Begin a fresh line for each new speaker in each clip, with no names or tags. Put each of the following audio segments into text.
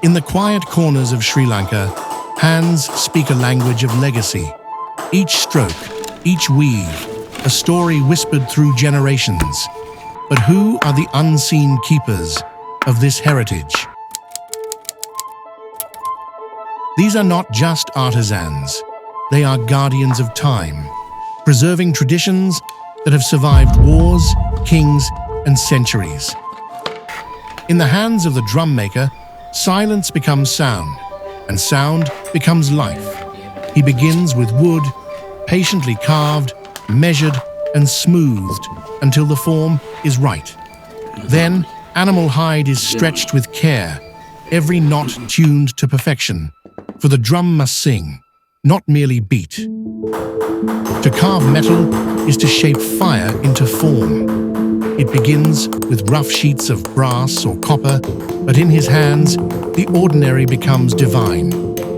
In the quiet corners of Sri Lanka, hands speak a language of legacy. Each stroke, each weave, a story whispered through generations. But who are the unseen keepers of this heritage? These are not just artisans. They are guardians of time, preserving traditions that have survived wars, kings, and centuries. In the hands of the drum maker, silence becomes sound, and sound becomes life. He begins with wood, patiently carved, measured, and smoothed until the form is right. Then, animal hide is stretched with care, every knot tuned to perfection. For the drum must sing, not merely beat. To carve metal is to shape fire into form. It begins with rough sheets of brass or copper, but in his hands, the ordinary becomes divine.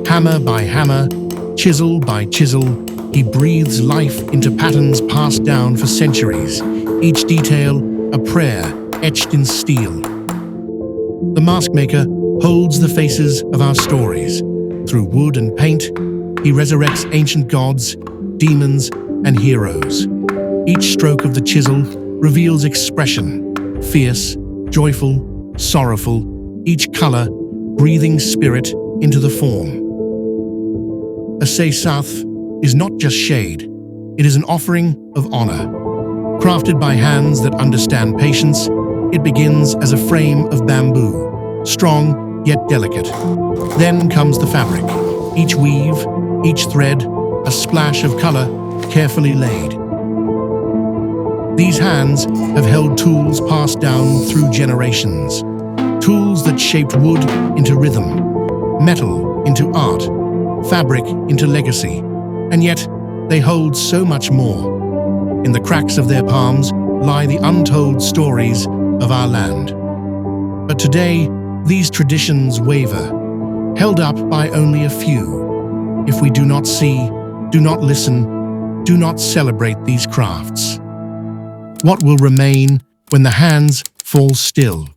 Hammer by hammer, chisel by chisel, he breathes life into patterns passed down for centuries, each detail a prayer etched in steel. The mask maker holds the faces of our stories. Through wood and paint, he resurrects ancient gods, demons, and heroes. Each stroke of the chisel reveals expression, fierce, joyful, sorrowful, each color breathing spirit into the form. A seisath is not just shade, it is an offering of honor. Crafted by hands that understand patience, it begins as a frame of bamboo, strong yet delicate. Then comes the fabric, each weave, each thread, a splash of color carefully laid. These hands have held tools passed down through generations, tools that shaped wood into rhythm, metal into art, fabric into legacy, and yet they hold so much more. In the cracks of their palms lie the untold stories of our land. But today, these traditions waver, held up by only a few. If we do not see, do not listen, do not celebrate these crafts, what will remain when the hands fall still?